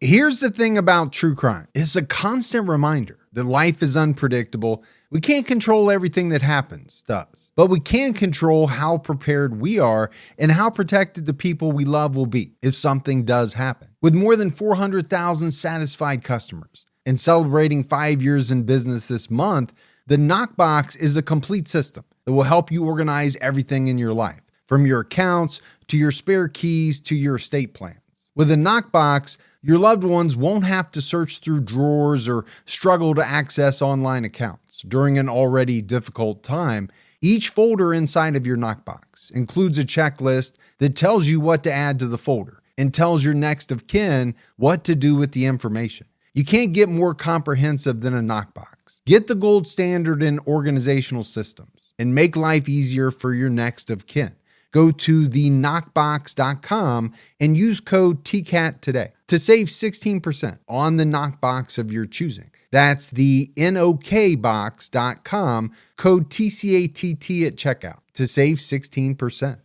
Here's the thing about true crime. It's a constant reminder that life is unpredictable. We can't control everything that happens to us, but we can control how prepared we are and how protected the people we love will be if something does happen. With more than 400,000 satisfied customers and celebrating 5 years in business this month, the Knockbox is a complete system that will help you organize everything in your life, from your accounts to your spare keys to your estate plans. With a Knockbox, your loved ones won't have to search through drawers or struggle to access online accounts during an already difficult time. Each folder inside of your Knockbox includes a checklist that tells you what to add to the folder and tells your next of kin what to do with the information. You can't get more comprehensive than a Knockbox. Get the gold standard in organizational systems and make life easier for your next of kin. Go to theknockbox.com and use code TCAT today to save 16% on the Knockbox of your choosing. That's the knockbox.com, code TCATT at checkout to save 16%.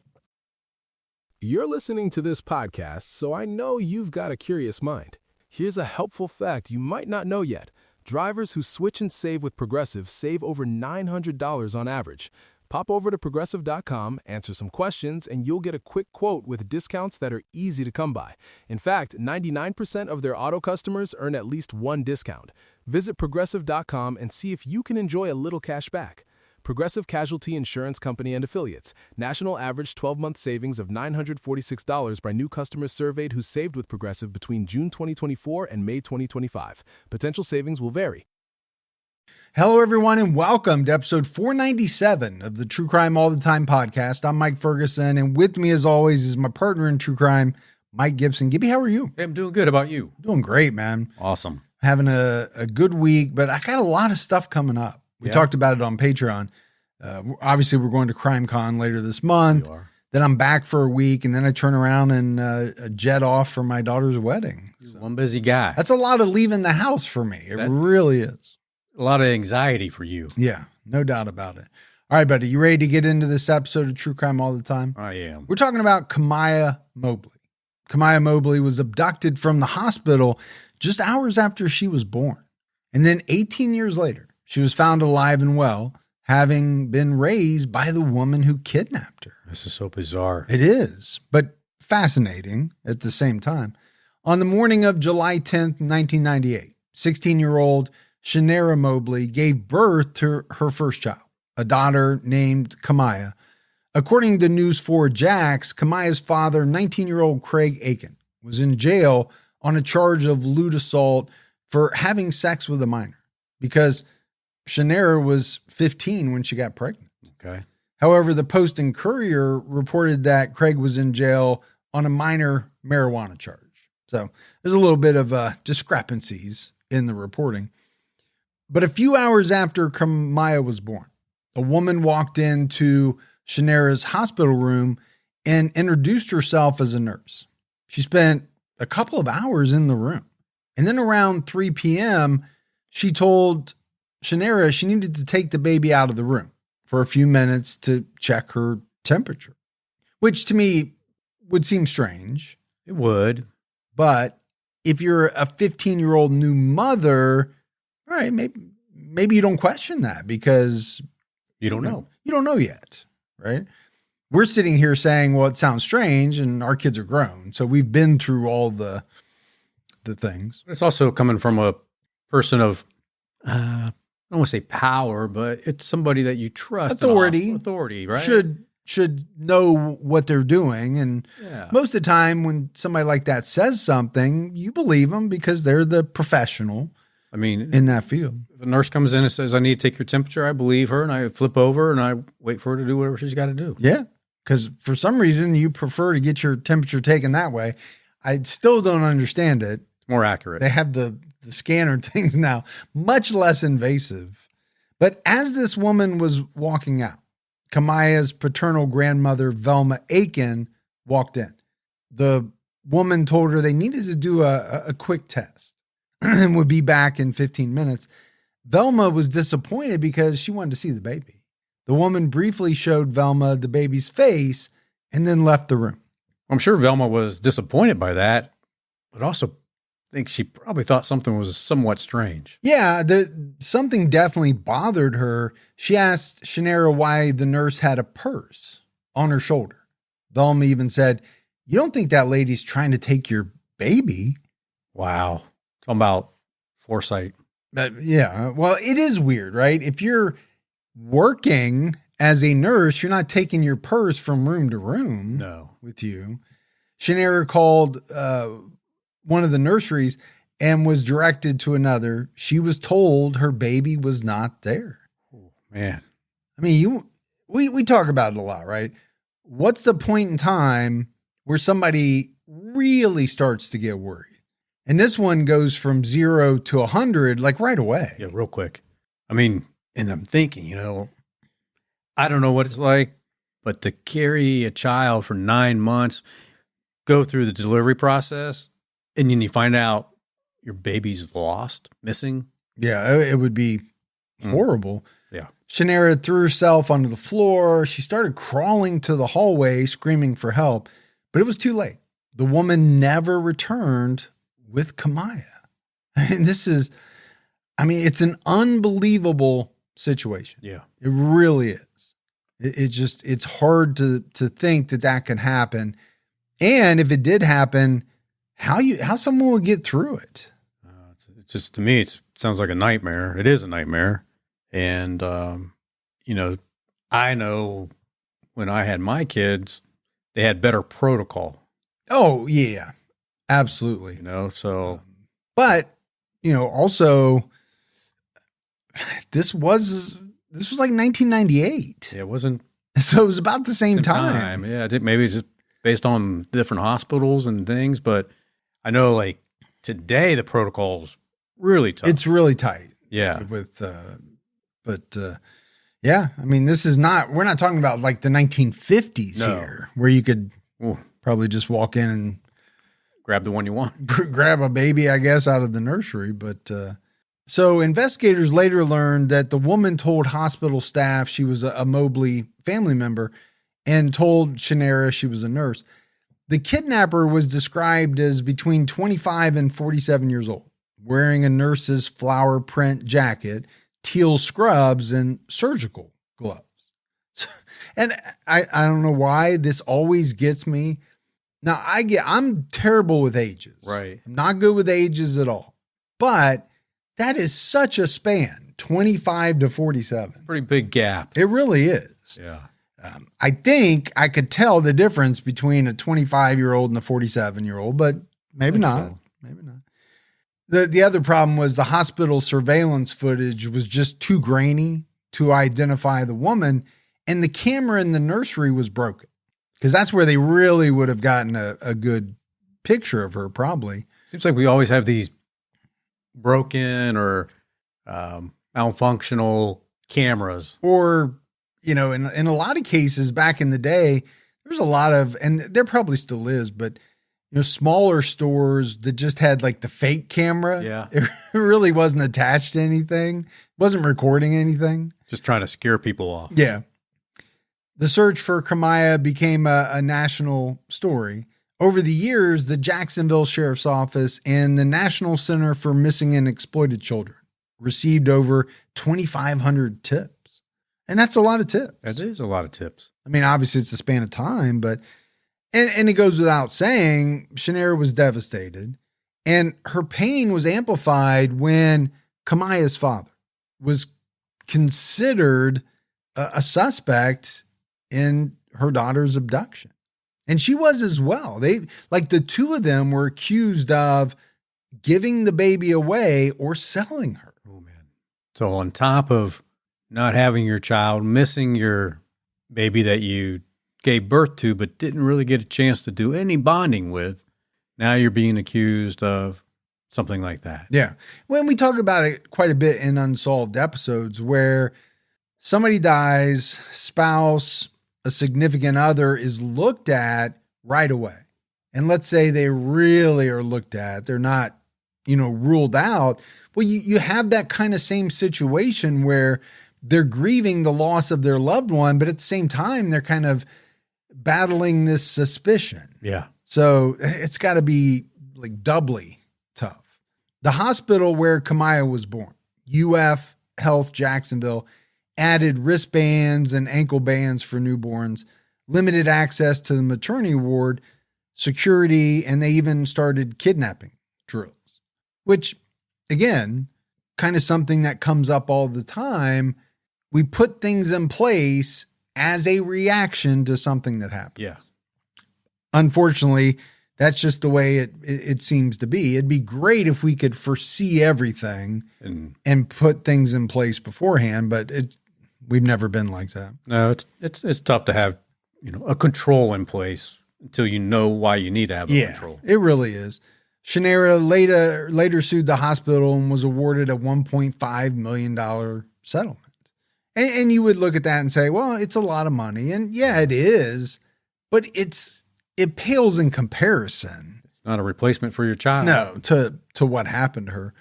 You're listening to this podcast, so I know you've got a curious mind. Here's a helpful fact you might not know yet. Drivers who switch and save with Progressive save over $900 on average. Pop over to Progressive.com, answer some questions, and you'll get a quick quote with discounts that are easy to come by. In fact, 99% of their auto customers earn at least one discount. Visit Progressive.com and see if you can enjoy a little cash back. Progressive Casualty Insurance Company and Affiliates. National average 12-month savings of $946 by new customers surveyed who saved with Progressive between June 2024 and May 2025. Potential savings will vary. Hello, everyone, and welcome to episode 497 of the True Crime All the Time podcast. I'm Mike Ferguson, and with me, as always, is my partner in true crime, Mike Gibson. Gibby, how are you? Hey, I'm doing good. How about you? Doing great, man. Awesome. Having a good week, but I got a lot of stuff coming up. We talked about it on Patreon. Obviously, we're going to CrimeCon later this month. You are. Then I'm back for a week, and then I turn around and jet off for my daughter's wedding. You're one busy guy. That's a lot of leaving the house for me. It really is. A lot of anxiety for you. Yeah, no doubt about it. All right, buddy, you ready to get into this episode of True Crime All the Time? I am. We're talking about Kamiyah Mobley. Kamiyah Mobley was abducted from the hospital just hours after she was born. And then 18 years later, she was found alive and well, having been raised by the woman who kidnapped her. This is so bizarre. It is, but fascinating at the same time. On the morning of July 10th, 1998, 16-year-old Kamiyah Mobley gave birth to her first child, a daughter named Kamiyah. According to News 4 Jax, Kamiyah's father, 19-year-old Craig Aiken, was in jail on a charge of lewd assault for having sex with a minor because Kamiyah was 15 when she got pregnant. Okay. However, the Post and Courier reported that Craig was in jail on a minor marijuana charge. So there's a little bit of discrepancies in the reporting. But a few hours after Kamiyah was born, a woman walked into Kamiyah's hospital room and introduced herself as a nurse. She spent a couple of hours in the room. And then around 3 p.m., she told Kamiyah she needed to take the baby out of the room for a few minutes to check her temperature, which to me would seem strange. It would. But if you're a 15-year-old new mother, all right, maybe you don't question that because you don't know. You don't know yet, right? We're sitting here saying, well, it sounds strange, and our kids are grown. So we've been through all the things. It's also coming from a person of, I don't want to say power, but it's somebody that you trust. Authority, right? Should know what they're doing. And most of the time when somebody like that says something, you believe them because they're the professional. I mean, in that field. If a nurse comes in and says, I need to take your temperature, I believe her and I flip over and I wait for her to do whatever she's got to do. Yeah. Because for some reason you prefer to get your temperature taken that way. I still don't understand it. It's more accurate. They have the scanner things now, much less invasive. But as this woman was walking out, Kamiyah's paternal grandmother, Velma Aiken, walked in. The woman told her they needed to do a quick test and would be back in 15 minutes. Velma was disappointed because she wanted to see the baby. The woman briefly showed Velma the baby's face and then left the room. I'm sure Velma was disappointed by that, but also think she probably thought something was somewhat strange. Yeah, something definitely bothered her. She asked Shannara why the nurse had a purse on her shoulder. Bellamy even said, "You don't think that lady's trying to take your baby?" Wow. Talking about foresight. Yeah, well, it is weird, right? If you're working as a nurse, you're not taking your purse from room to room with you. Shannara called one of the nurseries and was directed to another. She was told her baby was not there. Oh, man. I mean, we talk about it a lot, right? What's the point in time where somebody really starts to get worried? And this one goes from 0 to 100, like right away. Yeah, real quick. I mean, and I'm thinking, I don't know what it's like, but to carry a child for 9 months, go through the delivery process, and then you find out your baby's lost, missing. Yeah, it would be horrible. Yeah. Shannara threw herself onto the floor. She started crawling to the hallway, screaming for help, but it was too late. The woman never returned with Kamiyah. And it's an unbelievable situation. Yeah. It really is. It's hard to think that can happen. And if it did happen, how someone would get through it. It's just, to me, it sounds like a nightmare. It is a nightmare. And, I know when I had my kids, they had better protocol. Oh, yeah, absolutely. So. But, also, this was like 1998. Yeah, it wasn't. So it was about the same time. Yeah, maybe it's just based on different hospitals and things. But I know, like, today the protocol's really tough. It's really tight. Yeah. Yeah, I mean, we're not talking about like the 1950s here, where you could probably just walk in and grab the one you want, grab a baby, I guess, out of the nursery. But so investigators later learned that the woman told hospital staff she was a Mobley family member and told Shannara she was a nurse. The kidnapper was described as between 25 and 47 years old, wearing a nurse's flower print jacket, teal scrubs, and surgical gloves. And I don't know why this always gets me. Now I'm terrible with ages. Right. I'm not good with ages at all. But that is such a span, 25 to 47. Pretty big gap. It really is. Yeah. I think I could tell the difference between a 25-year-old and a 47-year-old, but maybe not. So. Maybe not. The other problem was the hospital surveillance footage was just too grainy to identify the woman, and the camera in the nursery was broken because that's where they really would have gotten a good picture of her, probably. Seems like we always have these broken or malfunctional cameras. Or, in a lot of cases back in the day, there was a lot of, and there probably still is, but smaller stores that just had like the fake camera. Yeah. It really wasn't attached to anything. Wasn't recording anything. Just trying to scare people off. Yeah. The search for Kamiyah became a national story. Over the years, the Jacksonville Sheriff's Office and the National Center for Missing and Exploited Children received over 2,500 tips. And that's a lot of tips. That is a lot of tips. I mean, obviously it's a span of time, but and it goes without saying, Shannara was devastated, and her pain was amplified when Kamiyah's father was considered a suspect in her daughter's abduction. And she was as well. The two of them were accused of giving the baby away or selling her. Oh, man. So on top of not having your child, missing your baby that you gave birth to, but didn't really get a chance to do any bonding with, now you're being accused of something like that. Yeah. When we talk about it quite a bit in Unsolved episodes where somebody dies, spouse, a significant other is looked at right away. And let's say they really are looked at. They're not, ruled out. Well, you have that kind of same situation where they're grieving the loss of their loved one, but at the same time, they're kind of battling this suspicion. Yeah. So it's got to be like doubly tough. The hospital where Kamiyah was born, UF Health Jacksonville, added wristbands and ankle bands for newborns, limited access to the maternity ward, security, and they even started kidnapping drills, which, again, kind of something that comes up all the time. We put things in place as a reaction to something that happens. Yeah. Unfortunately, that's just the way it seems to be. It'd be great if we could foresee everything and put things in place beforehand, but we've never been like that. No, it's tough to have, a control in place until you know why you need to have a control. It really is. Shannara later sued the hospital and was awarded a $1.5 million settlement. And you would look at that and say, well, it's a lot of money. And yeah, it is, but it pales in comparison. It's not a replacement for your child. No, to what happened to her.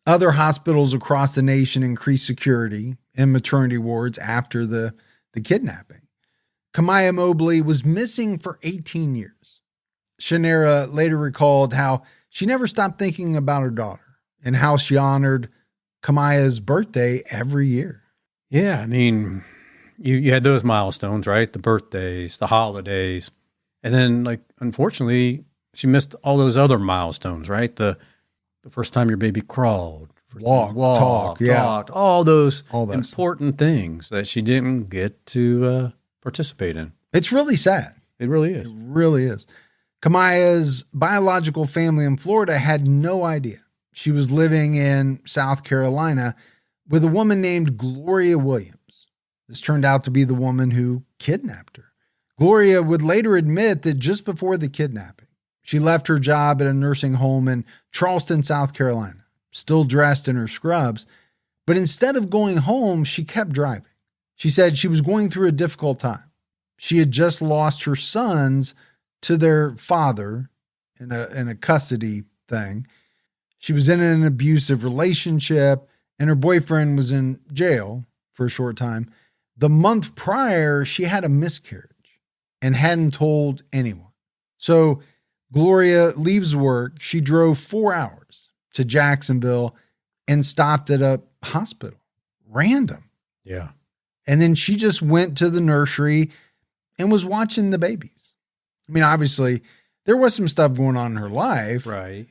Other hospitals across the nation increased security in maternity wards after the kidnapping. Kamiyah Mobley was missing for 18 years. Shannara later recalled how she never stopped thinking about her daughter and how she honored Kamiyah's birthday every year. Yeah, I mean, you had those milestones, right? The birthdays, the holidays. And then, unfortunately, she missed all those other milestones, right? The first time your baby crawled, walked, talked, all those important things that she didn't get to participate in. It's really sad. It really is. It really is. Kamiyah's biological family in Florida had no idea. She was living in South Carolina with a woman named Gloria Williams. This turned out to be the woman who kidnapped her. Gloria would later admit that just before the kidnapping, she left her job at a nursing home in Charleston, South Carolina, still dressed in her scrubs. But instead of going home, she kept driving. She said she was going through a difficult time. She had just lost her sons to their father in a custody thing. She was in an abusive relationship, and her boyfriend was in jail for a short time. The month prior, she had a miscarriage and hadn't told anyone. So Gloria leaves work. She drove 4 hours to Jacksonville and stopped at a hospital. Random. Yeah. And then she just went to the nursery and was watching the babies. I mean, obviously, there was some stuff going on in her life. Right.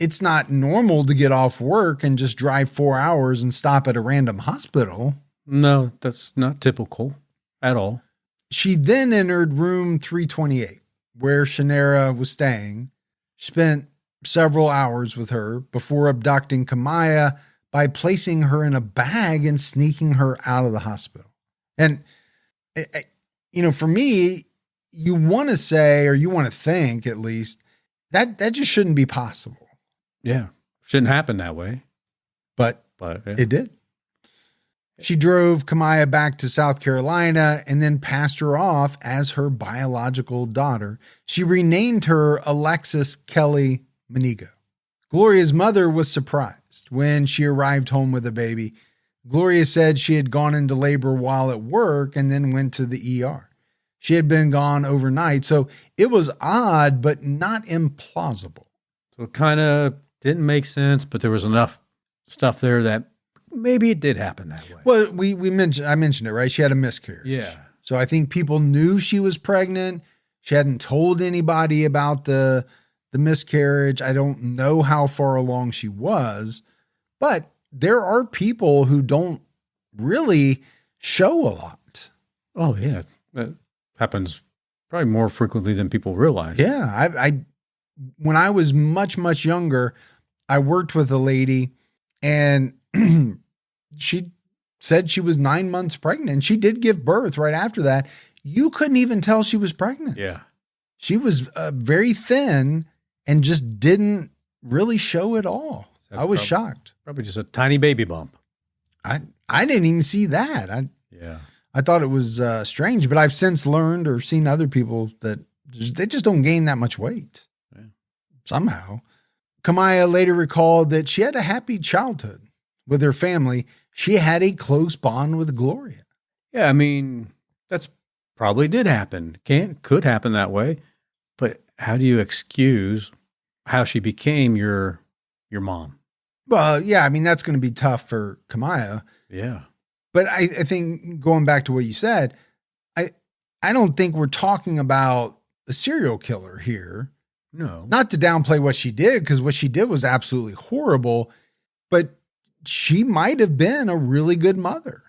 It's not normal to get off work and just drive 4 hours and stop at a random hospital. No, that's not typical at all. She then entered room 328, where Shannara was staying. She spent several hours with her before abducting Kamiyah by placing her in a bag and sneaking her out of the hospital. And, for me, you want to say, or you want to think at least, that just shouldn't be possible. Yeah. Shouldn't happen that way. But yeah. It did. She drove Kamiyah back to South Carolina and then passed her off as her biological daughter. She renamed her Alexis Kelly Manigo. Gloria's mother was surprised when she arrived home with a baby. Gloria said she had gone into labor while at work and then went to the ER. She had been gone overnight, so it was odd, but not implausible. So it kind of didn't make sense, but there was enough stuff there that maybe it did happen that way. Well, I mentioned it, right? She had a miscarriage. Yeah. So I think people knew she was pregnant. She hadn't told anybody about the miscarriage. I don't know how far along she was, but there are people who don't really show a lot. Oh, yeah. That happens probably more frequently than people realize. Yeah. When I was much, much younger, I worked with a lady and she said she was 9 months pregnant, and she did give birth right after that. You couldn't even tell she was pregnant. Yeah. She was very thin and just didn't really show at all. I was shocked. Probably just a tiny baby bump. I didn't even see that. I thought it was strange, but I've since learned or seen other people that they just don't gain that much weight. Yeah. Somehow. Kamiyah later recalled that she had a happy childhood with her family. She had a close bond with Gloria. Yeah, I mean, that's probably did happen. Could happen that way. But how do you excuse how she became your your mom. Well, yeah, I mean, that's going to be tough for Kamiyah. Yeah. But I think going back to what you said, I don't think we're talking about a serial killer here. No. Not to downplay what she did, because what she did was absolutely horrible, but she might have been a really good mother.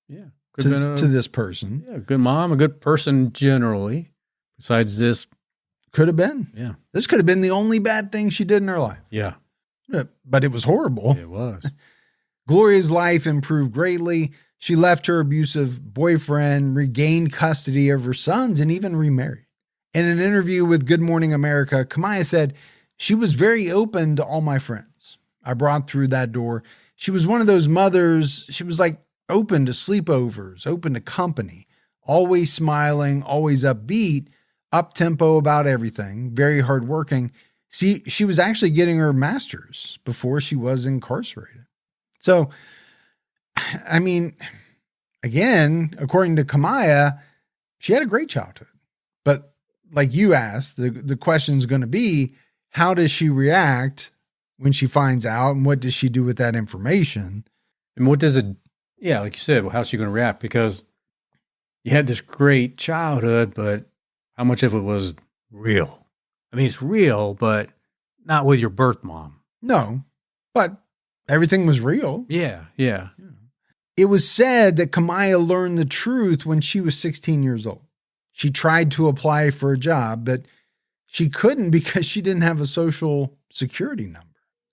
Yeah. To this person. Yeah, a good mom, a good person generally. Besides this. Could have been. Yeah. This could have been the only bad thing she did in her life. Yeah. But it was horrible. It was. Gloria's life improved greatly. She left her abusive boyfriend, regained custody of her sons, and even remarried. In an interview with Good Morning America, Kamiyah said, "She was very open to all my friends I brought through that door. She was one of those mothers. She was like open to sleepovers, open to company, always smiling, always upbeat, up-tempo about everything, very hardworking. She was actually getting her master's before she was incarcerated." So, I mean, again, according to Kamiyah, she had a great childhood. But like you asked, the question is going to be, how does she react when she finds out, and what does she do with that information? And what does it, yeah, like you said, well, how's she going to react? Because you had this great childhood, but how much of it was real? I mean, it's real, but not with your birth mom. No, but everything was real. Yeah, yeah. It was said that Kamiyah learned the truth when she was 16 years old. She tried to apply for a job, but she couldn't because she didn't have a social security number.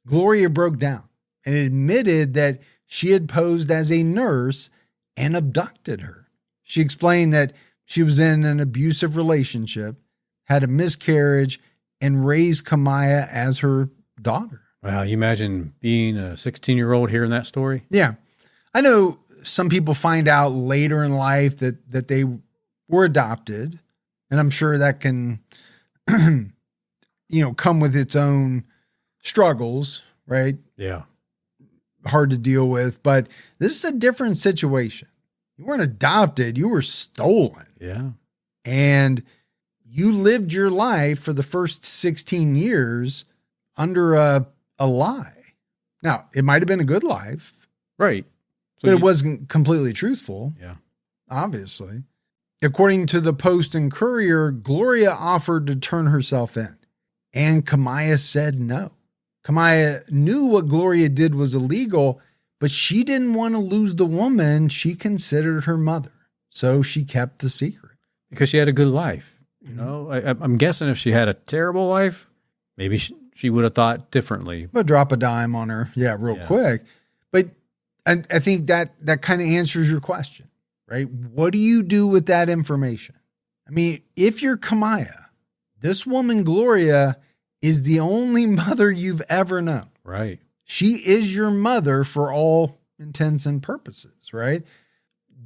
Gloria broke down and admitted that she had posed as a nurse and abducted her. She explained that she was in an abusive relationship, had a miscarriage, and raised Kamiyah as her daughter. Wow, you imagine being a 16-year-old hearing that story? Yeah. I know some people find out later in life that they were adopted, and I'm sure that can, come with its own struggles, right? Yeah. Hard to deal with, but this is a different situation. You weren't adopted, you were stolen. Yeah. And you lived your life for the first 16 years under a lie. Now, it might have been a good life. Right. But it wasn't completely truthful. Yeah. Obviously. According to the Post and Courier, Gloria offered to turn herself in, and Kamiyah said no. Kamiyah knew what Gloria did was illegal, but she didn't want to lose the woman she considered her mother. So she kept the secret. Because she had a good life. You know, I'm guessing if she had a terrible life, maybe she would have thought differently. But drop a dime on her. Yeah, real quick. But I think that kind of answers your question, right? What do you do with that information? I mean, if you're Kamiyah, this woman, Gloria, is the only mother you've ever known. Right. She is your mother for all intents and purposes, right?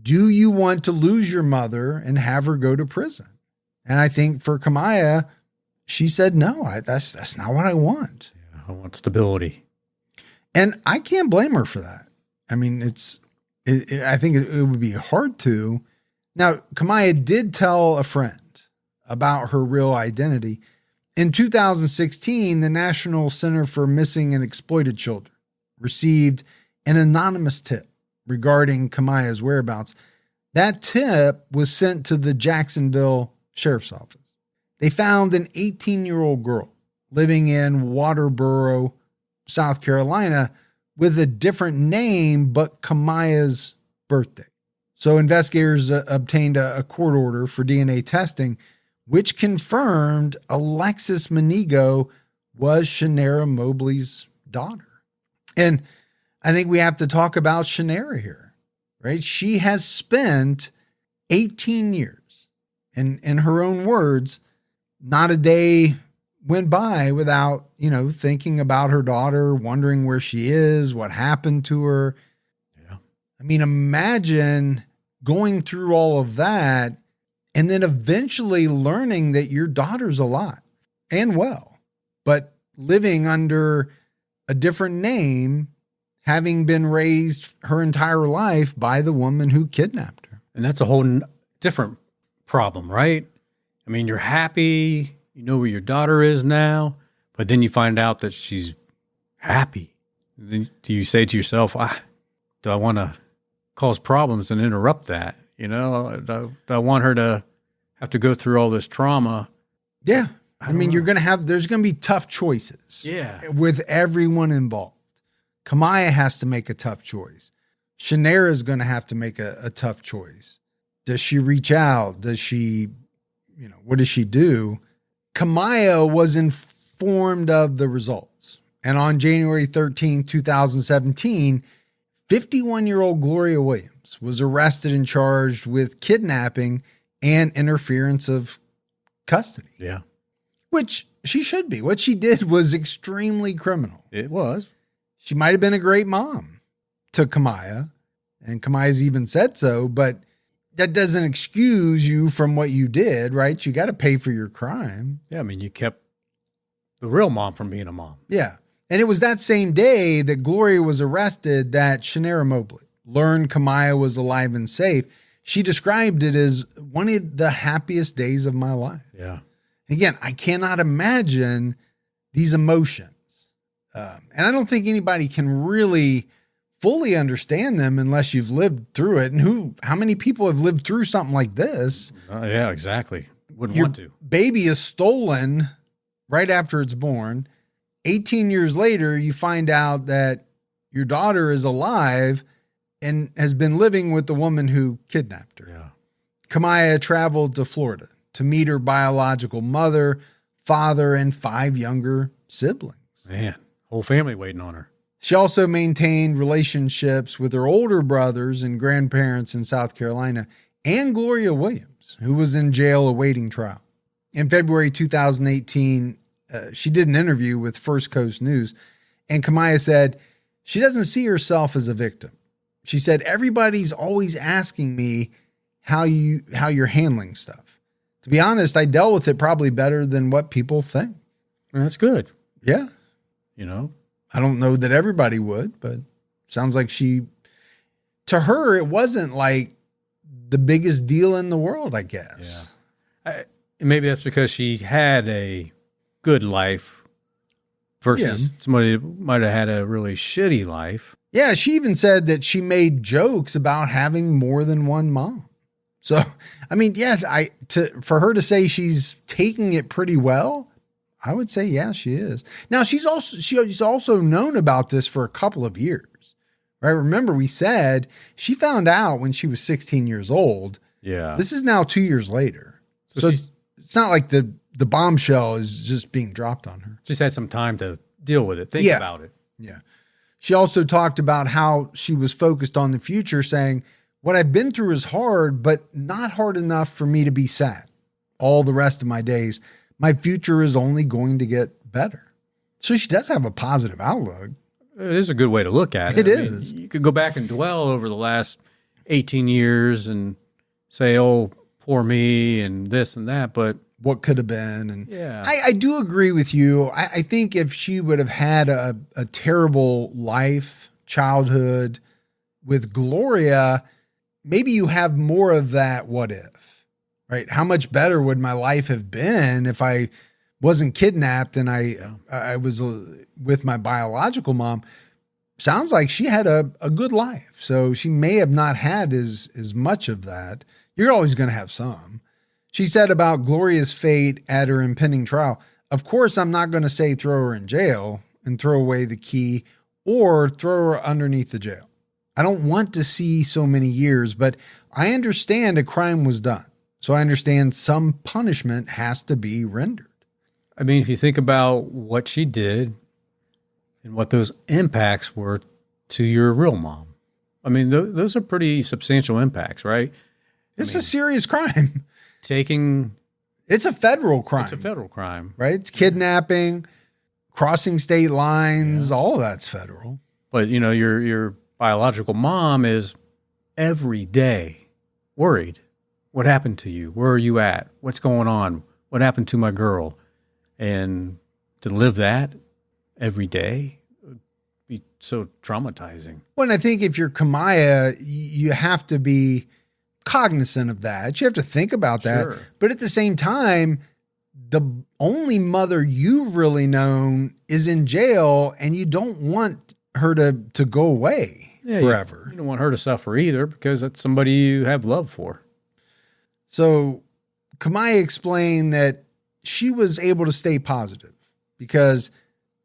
Do you want to lose your mother and have her go to prison? And I think for Kamiyah, she said, no, that's not what I want. Yeah, I want stability. And I can't blame her for that. I mean, I think it would be hard to. Now, Kamiyah did tell a friend about her real identity. In 2016, the National Center for Missing and Exploited Children received an anonymous tip regarding Kamiyah's whereabouts. That tip was sent to the Jacksonville Sheriff's Office. They found an 18-year-old girl living in Waterboro, South Carolina, with a different name, but Kamiyah's birthday. So investigators obtained a court order for DNA testing, which confirmed Alexis Manigo was Shanera Mobley's daughter. And I think we have to talk about Shanera here, right? She has spent 18 years, and in her own words, not a day went by without, thinking about her daughter, wondering where she is, what happened to her. Yeah. I mean, imagine going through all of that and then eventually learning that your daughter's alive and well, but living under a different name, having been raised her entire life by the woman who kidnapped her. And that's a whole different problem, right? I mean, you're happy, you know where your daughter is now, but then you find out that she's happy. Then do you say to yourself, do I want to cause problems and interrupt that? Do I want her to have to go through all this trauma? Yeah. I mean, there's going to be tough choices. Yeah. With everyone involved. Kamiyah has to make a tough choice. Shanera is going to have to make a tough choice. Does she reach out? Does she, what does she do? Kamiyah was informed of the results. And on January 13, 2017, 51-year-old Gloria Williams was arrested and charged with kidnapping and interference of custody. Yeah. Which she should be. What she did was extremely criminal. It was. She might have been a great mom to Kamiyah, and Kamiyah's even said so, but that doesn't excuse you from what you did, right? You got to pay for your crime. Yeah, I mean, you kept the real mom from being a mom. Yeah. And it was that same day that Gloria was arrested that Shanera Mobley learned Kamiyah was alive and safe. She described it as one of the happiest days of my life. Yeah. Again, I cannot imagine these emotions. And I don't think anybody can really fully understand them unless you've lived through it. And how many people have lived through something like this? Yeah, exactly. Wouldn't Your want to. baby is stolen right after it's born. 18 years later, you find out that your daughter is alive and has been living with the woman who kidnapped her. Yeah. Kamiyah traveled to Florida to meet her biological mother, father, and 5 younger siblings. Man, whole family waiting on her. She also maintained relationships with her older brothers and grandparents in South Carolina and Gloria Williams, who was in jail awaiting trial. In February 2018, she did an interview with First Coast News, and Kamiyah said she doesn't see herself as a victim. She said, everybody's always asking me how you're handling stuff. To be honest, I dealt with it probably better than what people think. Well, that's good. Yeah. I don't know that everybody would, but sounds like to her, it wasn't like the biggest deal in the world, I guess. Yeah. Maybe that's because she had a good life versus somebody that might have had a really shitty life. Yeah, she even said that she made jokes about having more than one mom. So, I mean, for her to say she's taking it pretty well, I would say, yeah, she is. Now, she's also known about this for a couple of years, right? Remember, we said she found out when she was 16 years old. Yeah. This is now 2 years later. So it's not like the bombshell is just being dropped on her. She's had some time to deal with it, think about it. Yeah. She also talked about how she was focused on the future, saying, what I've been through is hard, but not hard enough for me to be sad all the rest of my days. My future is only going to get better. So she does have a positive outlook. It is a good way to look at it. It is. You could go back and dwell over the last 18 years and say, oh, poor me and this and that, but what could have been. And yeah, I do agree with you. I think if she would have had a terrible life, childhood with Gloria, maybe you have more of that what if. Right? How much better would my life have been if I wasn't kidnapped and I was with my biological mom? Sounds like she had a good life. So she may have not had as much of that. You're always going to have some. She said about Gloria's fate at her impending trial, of course, I'm not going to say throw her in jail and throw away the key or throw her underneath the jail. I don't want to see so many years, but I understand a crime was done. So I understand some punishment has to be rendered. I mean, if you think about what she did and what those impacts were to your real mom, I mean, those are pretty substantial impacts, right? It's a serious crime. It's a federal crime. It's a federal crime. Right? It's kidnapping, crossing state lines, all of that's federal. But, your biological mom is every day worried. What happened to you? Where are you at? What's going on? What happened to my girl? And to live that every day would be so traumatizing. Well, and I think if you're Kamiyah, you have to be cognizant of that. You have to think about that. Sure. But at the same time, the only mother you've really known is in jail, and you don't want her to go away forever. You don't want her to suffer either, because that's somebody you have love for. So Kamiyah explained that she was able to stay positive because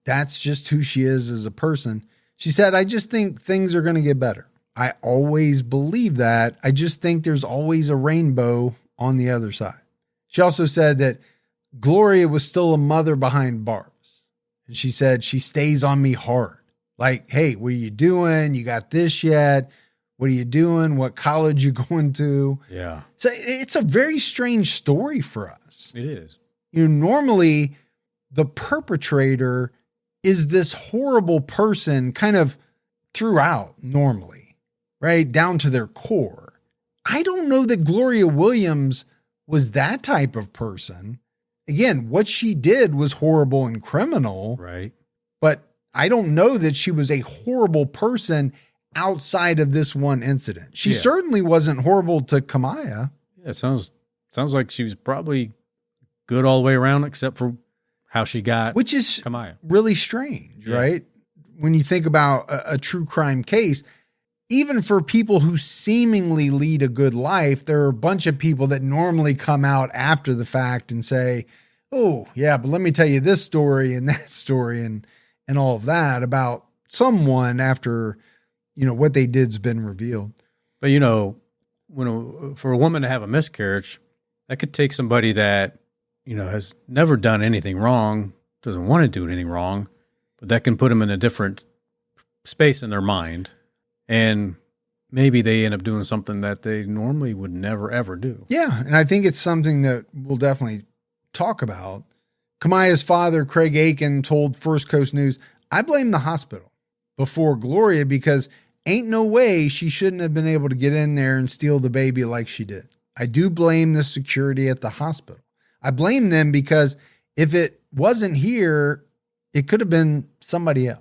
that's just who she is as a person. She said, I just think things are going to get better. I always believe that. I just think there's always a rainbow on the other side. She also said that Gloria was still a mother behind bars. And she said, she stays on me hard. Like, hey, what are you doing? You got this yet? What are you doing? What college you going to? Yeah. So it's a very strange story for us. It is. Normally the perpetrator is this horrible person kind of throughout normally, right? Down to their core. I don't know that Gloria Williams was that type of person. Again, what she did was horrible and criminal. Right. But I don't know that she was a horrible person outside of this one incident. She certainly wasn't horrible to Kamiyah. Yeah, it sounds like she was probably good all the way around, except for how she got, which is Kamiyah. Really strange, right? When you think about a true crime case, even for people who seemingly lead a good life, there are a bunch of people that normally come out after the fact and say, oh yeah, but let me tell you this story and that story and all of that about someone after, what they did's been revealed. But for a woman to have a miscarriage, that could take somebody that, has never done anything wrong, doesn't want to do anything wrong, but that can put them in a different space in their mind. And maybe they end up doing something that they normally would never, ever do. Yeah. And I think it's something that we'll definitely talk about. Kamiyah's father, Craig Aiken, told First Coast News, I blame the hospital before Gloria because ain't no way she shouldn't have been able to get in there and steal the baby like she did. I do blame the security at the hospital. I blame them because if it wasn't here, it could have been somebody else.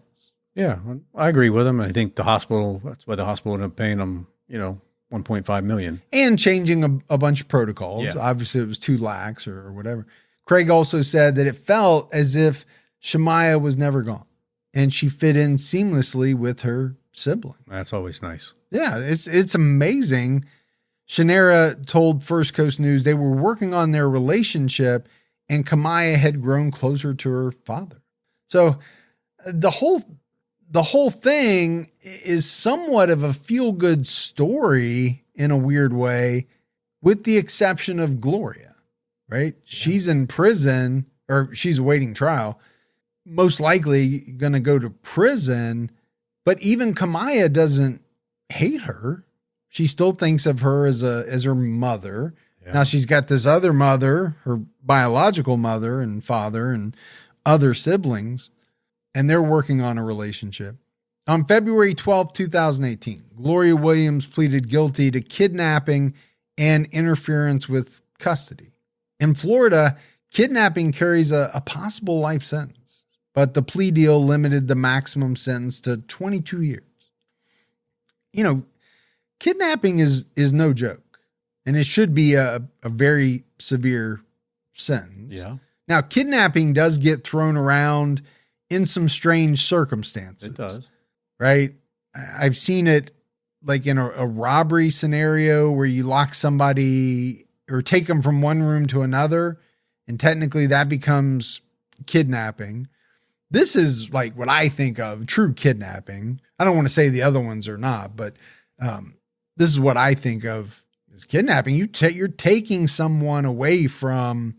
Yeah, I agree with him. I think that's why the hospital ended up paying them, $1.5 million. And changing a bunch of protocols. Yeah. Obviously it was too lax or whatever. Craig also said that it felt as if Kamiyah was never gone and she fit in seamlessly with her sibling. That's always nice. Yeah, it's amazing. Shanera told First Coast News they were working on their relationship and Kamiyah had grown closer to her father. So the whole thing is somewhat of a feel-good story in a weird way, with the exception of Gloria, right? Yeah. She's in prison, or she's awaiting trial, most likely going to go to prison, but even Kamiyah doesn't hate her. She still thinks of her as her mother. Yeah. Now she's got this other mother, her biological mother and father and other siblings, and they're working on a relationship. On February 12, 2018, Gloria Williams pleaded guilty to kidnapping and interference with custody. In Florida, kidnapping carries a possible life sentence, but the plea deal limited the maximum sentence to 22 years. Kidnapping is no joke, and it should be a very severe sentence. Yeah. Now, kidnapping does get thrown around in some strange circumstances. It does. Right? I've seen it like in a robbery scenario where you lock somebody or take them from one room to another, and technically that becomes kidnapping. This is like what I think of true kidnapping. I don't want to say the other ones are not, but this is what I think of as kidnapping. You're taking someone away from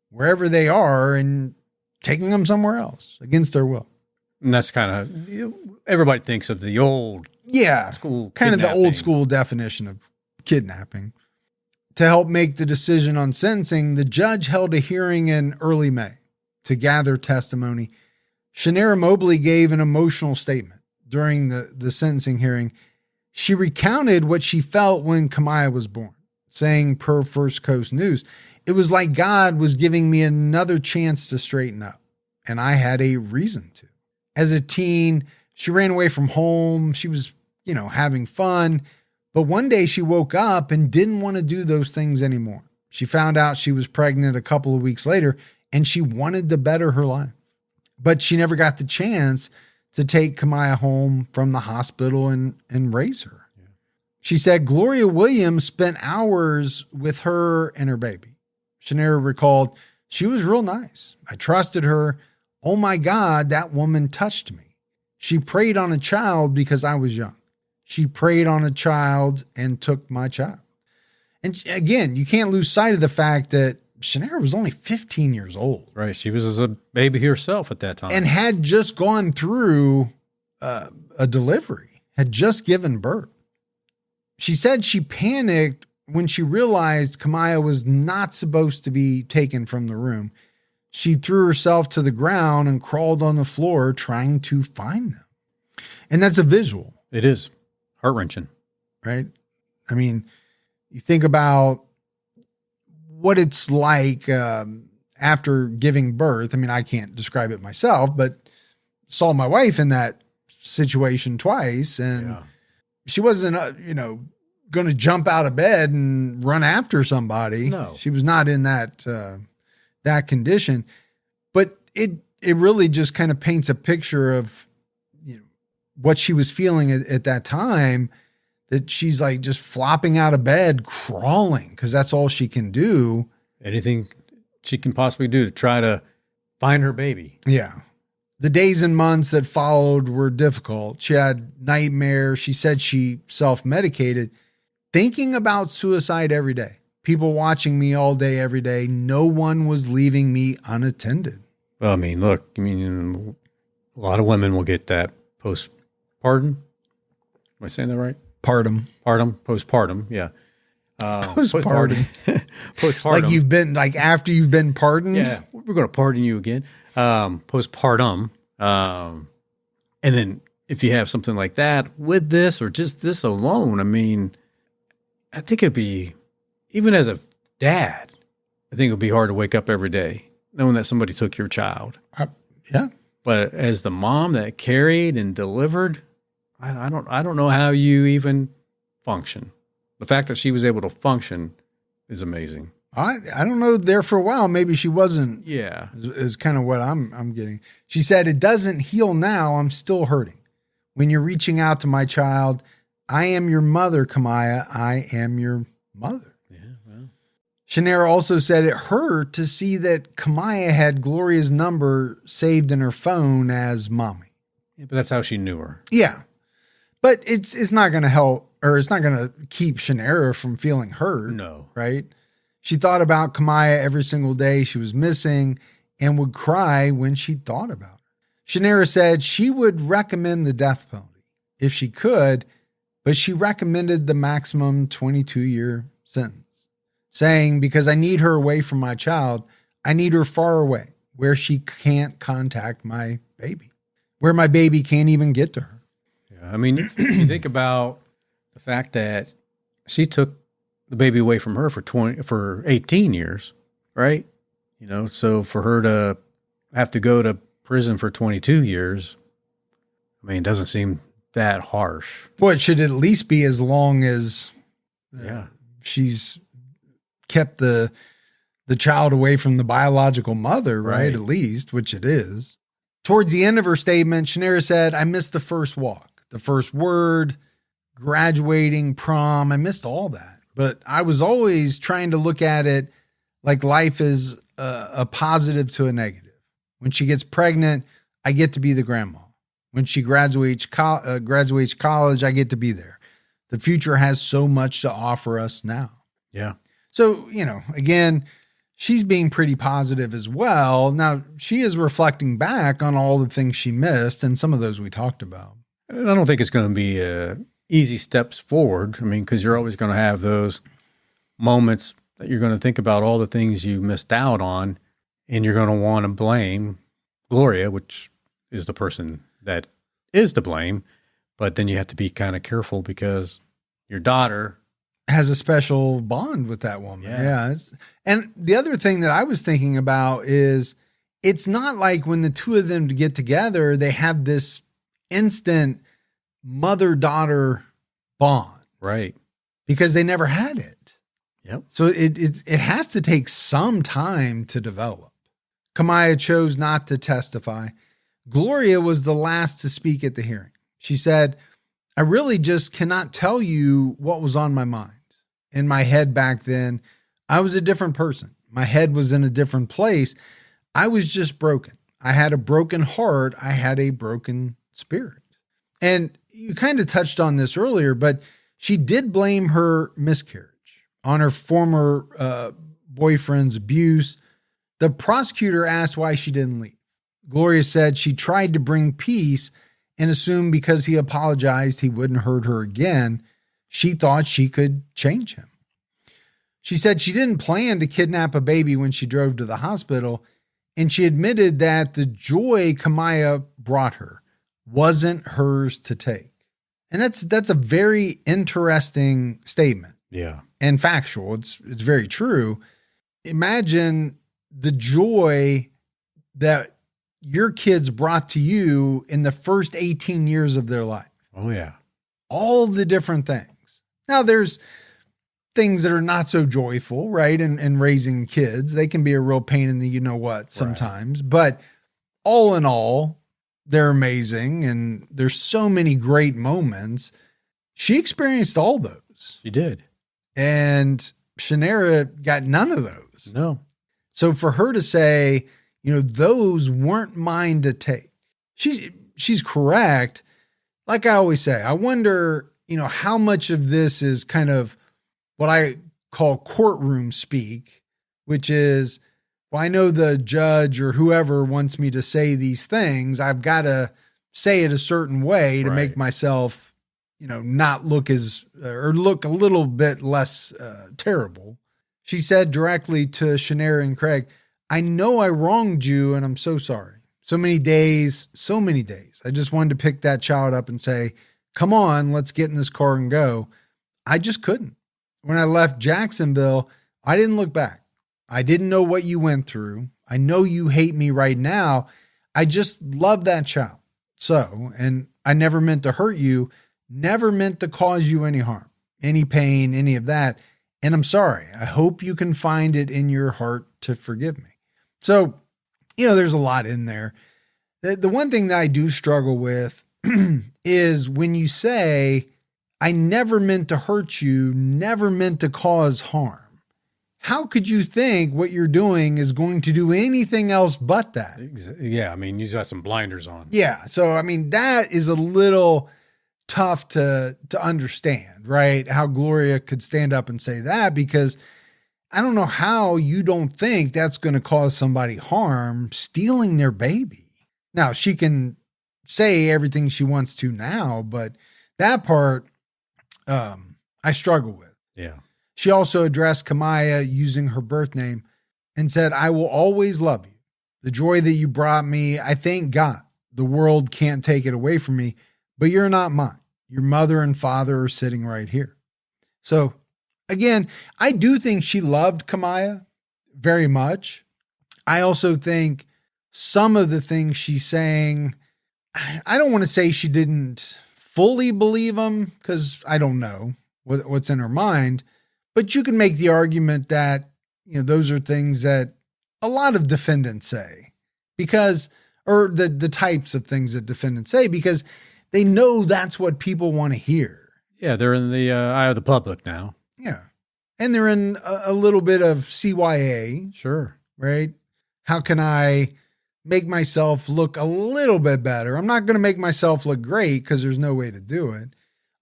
wherever they are and taking them somewhere else against their will. And that's kind of, everybody thinks of the old school kind of the old school definition of kidnapping. To help make the decision on sentencing, the judge held a hearing in early May to gather testimony. Kamiyah Mobley gave an emotional statement during the sentencing hearing. She recounted what she felt when Kamiyah was born, saying per First Coast News, it was like God was giving me another chance to straighten up, and I had a reason to. As a teen, she ran away from home. She was, having fun. But one day she woke up and didn't want to do those things anymore. She found out she was pregnant a couple of weeks later and she wanted to better her life. But she never got the chance to take Kamiyah home from the hospital and raise her. Yeah. She said Gloria Williams spent hours with her and her baby. Shanera recalled, she was real nice. I trusted her. Oh my God, that woman touched me. She preyed on a child because I was young. She preyed on a child and took my child. And again, you can't lose sight of the fact that Shanera was only 15 years old. Right. She was a baby herself at that time. And had just gone through a delivery, had just given birth. She said she panicked when she realized Kamiyah was not supposed to be taken from the room. She threw herself to the ground and crawled on the floor trying to find them. And that's a visual. It is heart-wrenching. Right? I mean, you think about what it's like after giving birth. I mean, I can't describe it myself, but saw my wife in that situation twice, and she wasn't, going to jump out of bed and run after somebody. No, she was not in that condition. But it really just kind of paints a picture of what she was feeling at that time. That she's like just flopping out of bed, crawling, because that's all she can do. Anything she can possibly do to try to find her baby. Yeah. The days and months that followed were difficult. She had nightmares. She said she self-medicated, thinking about suicide every day. People watching me all day, every day. No one was leaving me unattended. Well, I mean, look, a lot of women will get that postpartum. Am I saying that right? Postpartum, yeah. Postpartum. Postpartum. Like after you've been pardoned? Yeah, we're going to pardon you again. Postpartum. And then if you have something like that with this or just this alone, I mean, I think it'd be, even as a dad, I think it would be hard to wake up every day knowing that somebody took your child. Yeah. But as the mom that carried and delivered, I don't know how you even function. The fact that she was able to function is amazing. I don't know. There for a while, maybe she wasn't. Yeah, is kind of what I'm getting. She said, "It doesn't heal now. I'm still hurting. When you're reaching out to my child, I am your mother, Kamiyah. I am your mother." Yeah. Well. Shanera also said it hurt to see that Kamiyah had Gloria's number saved in her phone as mommy. Yeah, but that's how she knew her. Yeah. But it's not going to help, or it's not going to keep Shanera from feeling hurt. No. Right? She thought about Kamiyah every single day she was missing and would cry when she thought about her. Shanera said she would recommend the death penalty if she could, but she recommended the maximum 22-year sentence, saying, because I need her away from my child, I need her far away where she can't contact my baby, where my baby can't even get to her. I mean, you think about the fact that she took the baby away from her for 18 years, right? So for her to have to go to prison for 22 years, I mean, it doesn't seem that harsh. Well, it should at least be as long as she's kept the child away from the biological mother, right? At least, which it is. Towards the end of her statement, Shanera said, I missed the first walk. The first word, graduating, prom, I missed all that. But I was always trying to look at it like life is a positive to a negative. When she gets pregnant, I get to be the grandma. When she graduates college, I get to be there. The future has so much to offer us now. Yeah. So, again, she's being pretty positive as well. Now, she is reflecting back on all the things she missed, and some of those we talked about. I don't think it's going to be easy steps forward. I mean, because you're always going to have those moments that you're going to think about all the things you missed out on, and you're going to want to blame Gloria, which is the person that is to blame. But then you have to be kind of careful because your daughter has a special bond with that woman. Yeah. And the other thing that I was thinking about is it's not like when the two of them get together, they have this instant mother-daughter bond. Right. Because they never had it. Yep. So it has to take some time to develop. Kamiyah chose not to testify. Gloria was the last to speak at the hearing. She said, I really just cannot tell you what was on my mind. In my head back then, I was a different person. My head was in a different place. I was just broken. I had a broken heart. I had a broken spirit. And you kind of touched on this earlier, but she did blame her miscarriage on her former boyfriend's abuse. The prosecutor asked why she didn't leave. Gloria said she tried to bring peace and assumed because he apologized, he wouldn't hurt her again. She thought she could change him. She said she didn't plan to kidnap a baby when she drove to the hospital, and she admitted that the joy Kamiyah brought her wasn't hers to take. And that's a very interesting statement. Yeah. And factual. It's very true. Imagine the joy that your kids brought to you in the first 18 years of their life. Oh, yeah. All the different things. Now, there's things that are not so joyful, right? And raising kids, they can be a real pain in the you-know-what sometimes. Right. But all in all, they're amazing. And there's so many great moments. She experienced all those. She did. And Shanera got none of those. No. So for her to say, those weren't mine to take. She's correct. Like I always say, I wonder, how much of this is kind of what I call courtroom speak, which is, well, I know the judge or whoever wants me to say these things. I've got to say it a certain way to make myself, not look look a little bit less terrible. She said directly to Shanera and Craig, I know I wronged you and I'm so sorry. So many days. I just wanted to pick that child up and say, come on, let's get in this car and go. I just couldn't. When I left Jacksonville, I didn't look back. I didn't know what you went through. I know you hate me right now. I just love that child. So, and I never meant to hurt you, never meant to cause you any harm, any pain, any of that. And I'm sorry. I hope you can find it in your heart to forgive me. So, there's a lot in there. The one thing that I do struggle with is when you say, I never meant to hurt you, never meant to cause harm. How could you think what you're doing is going to do anything else but that? Yeah, you got some blinders on. Yeah, so that is a little tough to understand, right? How Gloria could stand up and say that, because I don't know how you don't think that's going to cause somebody harm, stealing their baby. Now, she can say everything she wants to now, but that part I struggle with. Yeah. She also addressed Kamiyah using her birth name and said, I will always love you. The joy that you brought me, I thank God. The world can't take it away from me, but you're not mine. Your mother and father are sitting right here. So again, I do think she loved Kamiyah very much. I also think some of the things she's saying, I don't want to say she didn't fully believe them, because I don't know what's in her mind, but you can make the argument that, those are things that a lot of defendants say or the types of things that defendants say, because they know that's what people want to hear. Yeah. They're in the eye of the public now. Yeah. And they're in a little bit of CYA. Sure. Right? How can I make myself look a little bit better? I'm not going to make myself look great, because there's no way to do it.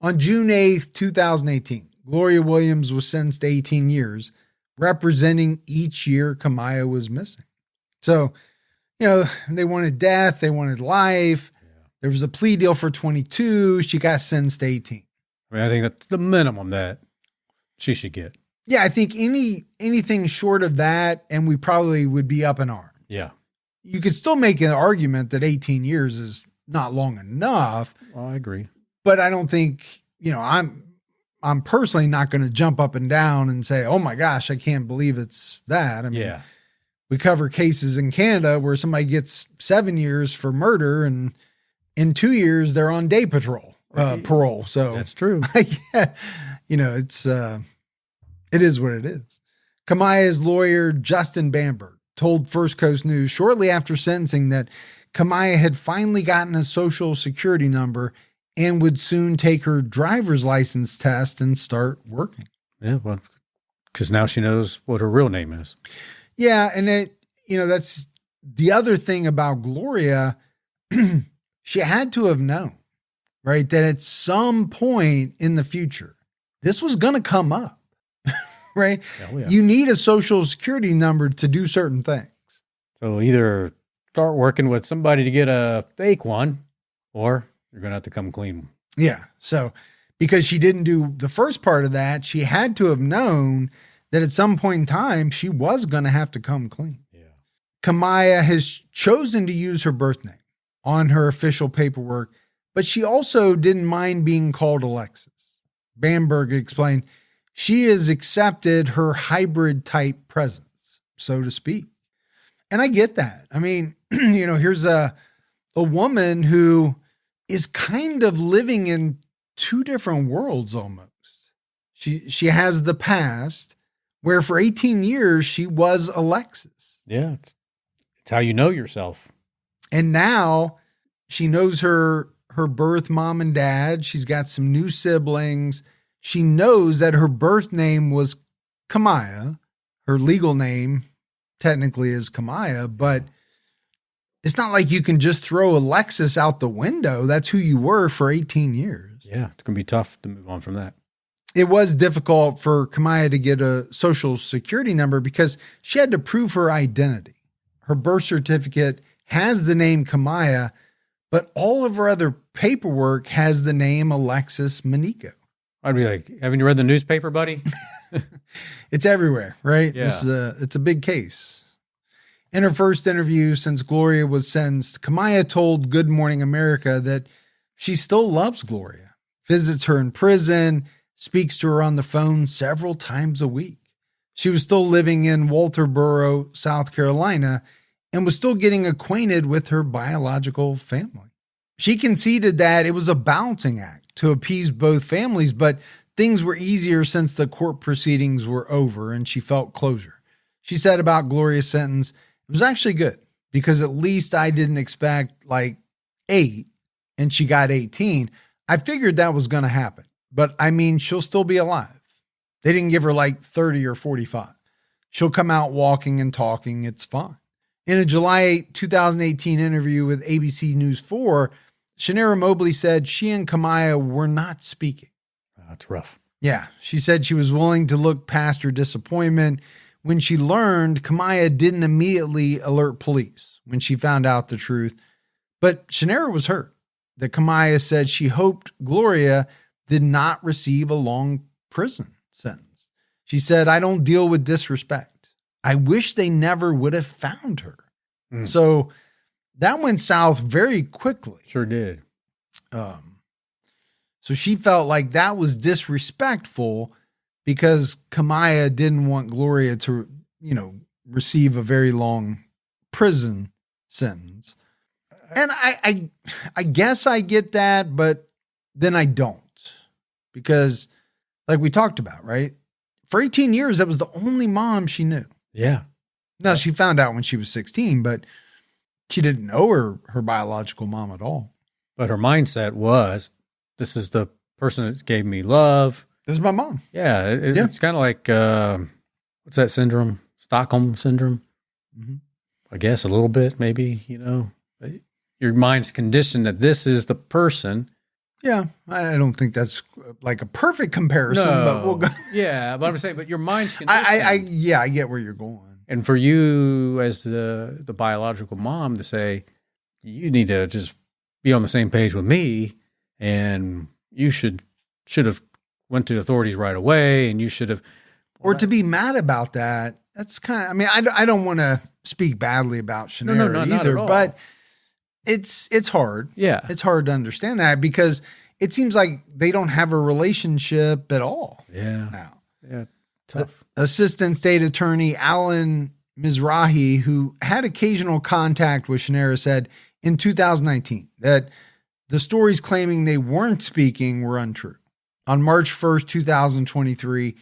On June 8th, 2018, Gloria Williams was sentenced to 18 years, representing each year Kamiyah was missing. So, they wanted death. They wanted life. Yeah. There was a plea deal for 22. She got sentenced to 18. I think that's the minimum that she should get. Yeah, I think anything short of that, and we probably would be up in arms. Yeah. You could still make an argument that 18 years is not long enough. Well, I agree. But I don't think, I'm personally not going to jump up and down and say, oh my gosh, I can't believe it's that. We cover cases in Canada where somebody gets 7 years for murder, and in 2 years they're on day parole. So that's true. Yeah, it's, it is what it is. Kamiyah's lawyer, Justin Bamberg, told First Coast News shortly after sentencing that Kamiyah had finally gotten a social security number and would soon take her driver's license test and start working. Yeah, well, because now she knows what her real name is. Yeah, and that's the other thing about Gloria. She had to have known, right, that at some point in the future, this was going to come up, right? Oh, yeah. You need a social security number to do certain things. So either start working with somebody to get a fake one, or you're going to have to come clean. Yeah. So because she didn't do the first part of that, she had to have known that at some point in time, she was going to have to come clean. Yeah. Kamiyah has chosen to use her birth name on her official paperwork, but she also didn't mind being called Alexis. Bamberg explained she has accepted her hybrid type presence, so to speak. And I get that. I mean, here's a woman who is kind of living in two different worlds almost. She has the past where for 18 years she was Alexis. Yeah, it's how you know yourself. And now she knows her birth mom and dad. She's got some new siblings. She knows that her birth name was Kamiyah. Her legal name technically is Kamiyah, but it's not like you can just throw Alexis out the window. That's who you were for 18 years. Yeah, it's going to be tough to move on from that. It was difficult for Kamiyah to get a social security number because she had to prove her identity. Her birth certificate has the name Kamiyah, but all of her other paperwork has the name Alexis Manico. I'd be like, haven't you read the newspaper, buddy? It's everywhere, right? Yeah. It's a big case. In her first interview since Gloria was sentenced, Kamiyah told Good Morning America that she still loves Gloria, visits her in prison, speaks to her on the phone several times a week. She was still living in Walterboro, South Carolina, and was still getting acquainted with her biological family. She conceded that it was a balancing act to appease both families, but things were easier since the court proceedings were over and she felt closure. She said about Gloria's sentence, it was actually good because at least I didn't expect like 8 and she got 18. I figured that was going to happen, but I mean, she'll still be alive. They didn't give her like 30 or 45. She'll come out walking and talking. It's fine. In a July 8, 2018 interview with ABC News 4, Shanera Mobley said she and Kamiyah were not speaking. That's rough. Yeah, she said she was willing to look past her disappointment when she learned Kamiyah didn't immediately alert police when she found out the truth. But Shanera was hurt that Kamiyah said she hoped Gloria did not receive a long prison sentence. She said, I don't deal with disrespect. I wish they never would have found her. So that went south very quickly. Sure did. So she felt like that was disrespectful because Kamiyah didn't want Gloria to, receive a very long prison sentence. And I guess I get that, but then I don't. Because like we talked about, right? For 18 years, that was the only mom she knew. Yeah. Now, she found out when she was 16, but she didn't know her biological mom at all. But her mindset was, this is the person that gave me love. This is my mom. Yeah. It's kind of like, what's that syndrome? Stockholm syndrome? Mm-hmm. I guess a little bit, maybe, Your mind's conditioned that this is the person. Yeah. I don't think that's like a perfect comparison, but we'll go. Yeah. But I'm saying, but your mind's conditioned. I get where you're going. And for you as the biological mom to say, you need to just be on the same page with me, and you should have went to authorities right away, and you should have. Or to be mad about that, that's kind of, I mean, I don't want to speak badly about Shanera either, but it's hard. Yeah. It's hard to understand that because it seems like they don't have a relationship at all. Yeah. Now. Yeah. Tough. Assistant State Attorney Alan Mizrahi, who had occasional contact with Shanera, said in 2019 that the stories claiming they weren't speaking were untrue. On March 1st, 2023,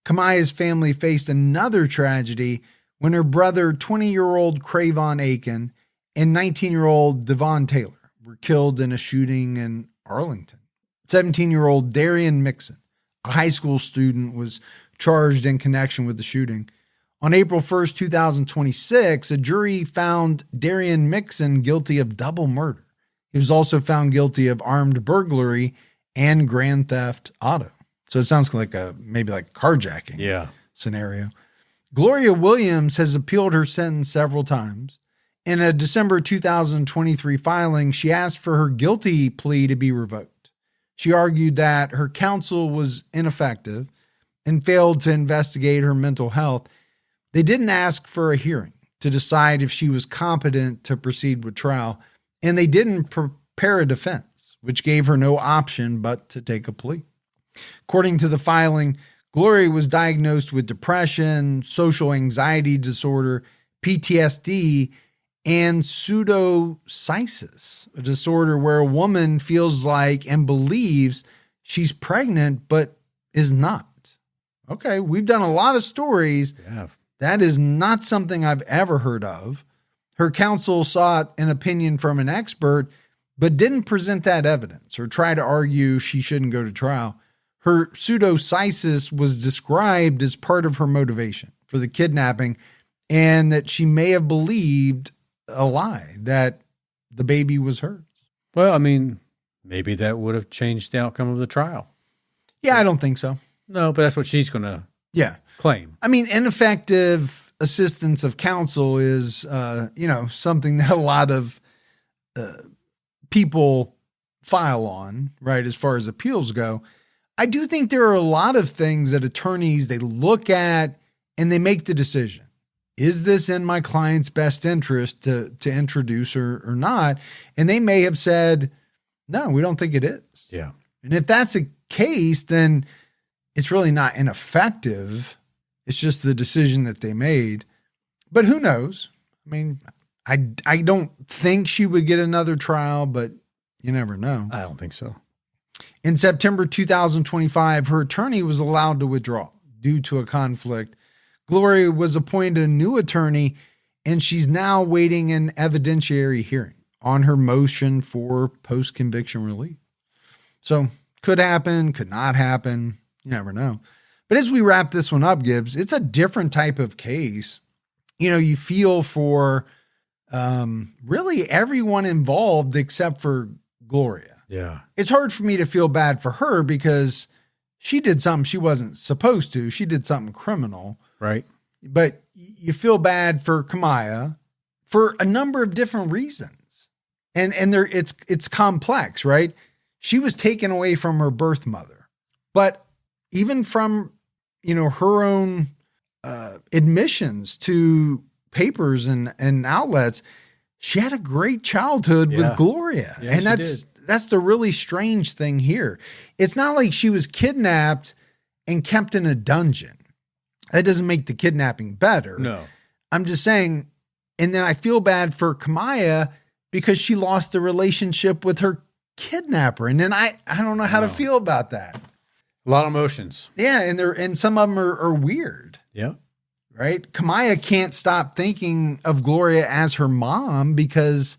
Kamiyah's family faced another tragedy when her brother, 20-year-old Cravon Aiken, and 19-year-old Devon Taylor were killed in a shooting in Arlington. 17-year-old Darian Mixon, a high school student, was charged in connection with the shooting. On April 1st, 2026, a jury found Darian Mixon guilty of double murder. He was also found guilty of armed burglary and grand theft auto. So it sounds like maybe like carjacking scenario. Gloria Williams has appealed her sentence several times. In a December 2023 filing, she asked for her guilty plea to be revoked. She argued that her counsel was ineffective and failed to investigate her mental health. They didn't ask for a hearing to decide if she was competent to proceed with trial, and they didn't prepare a defense, which gave her no option but to take a plea. According to the filing, Gloria was diagnosed with depression, social anxiety disorder, PTSD, and pseudopsychosis, a disorder where a woman feels like and believes she's pregnant but is not. Okay, we've done a lot of stories. Yeah. That is not something I've ever heard of. Her counsel sought an opinion from an expert, but didn't present that evidence or try to argue she shouldn't go to trial. Her pseudopsychosis was described as part of her motivation for the kidnapping, and that she may have believed a lie that the baby was hers. Well, I mean, maybe that would have changed the outcome of the trial. Yeah, I don't think so. No, but that's what she's going to claim. I mean, ineffective assistance of counsel is, something that a lot of people file on, right, as far as appeals go. I do think there are a lot of things that attorneys, they look at and they make the decision. Is this in my client's best interest to introduce her or not? And they may have said, no, we don't think it is. Yeah. And if that's the case, then it's really not ineffective. It's just the decision that they made. But who knows? I mean, I don't think she would get another trial, but you never know. I don't think so. In September 2025, her attorney was allowed to withdraw due to a conflict. Gloria was appointed a new attorney, and she's now waiting an evidentiary hearing on her motion for post-conviction relief. So could happen, could not happen. You never know. But as we wrap this one up, Gibbs, it's a different type of case. You know, you feel for really everyone involved except for Gloria. Yeah. It's hard for me to feel bad for her because she did something she wasn't supposed to. She did something criminal. Right. But you feel bad for Kamiyah for a number of different reasons. And there it's complex, right? She was taken away from her birth mother. But even from, her own admissions to papers and outlets, she had a great childhood with Gloria. Yeah, and that's the really strange thing here. It's not like she was kidnapped and kept in a dungeon. That doesn't make the kidnapping better. No. I'm just saying, and then I feel bad for Kamiyah because she lost the relationship with her kidnapper. And then I don't know how to feel about that. A lot of emotions. Yeah, and some of them are weird. Yeah. Right? Kamiyah can't stop thinking of Gloria as her mom because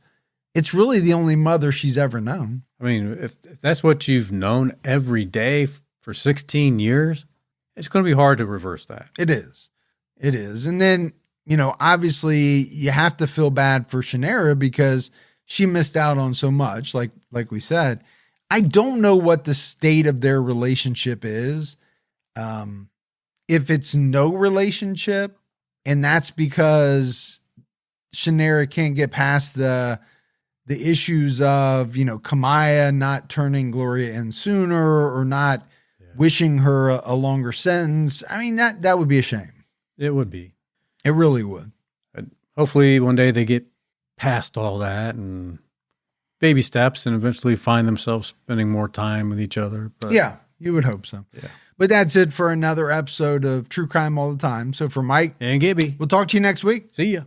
it's really the only mother she's ever known. I mean, if that's what you've known every day for 16 years, it's going to be hard to reverse that. It is. It is. And then, obviously you have to feel bad for Shanera because she missed out on so much, like we said. I don't know what the state of their relationship is. If it's no relationship, and that's because Shanera can't get past the issues of, Kamiyah not turning Gloria in sooner or not wishing her a longer sentence. I mean, that would be a shame. It would be. It really would. But hopefully one day they get past all that and baby steps and eventually find themselves spending more time with each other. But yeah, you would hope so. Yeah. But that's it for another episode of True Crime All the Time. So for Mike and Gibby, we'll talk to you next week. See ya.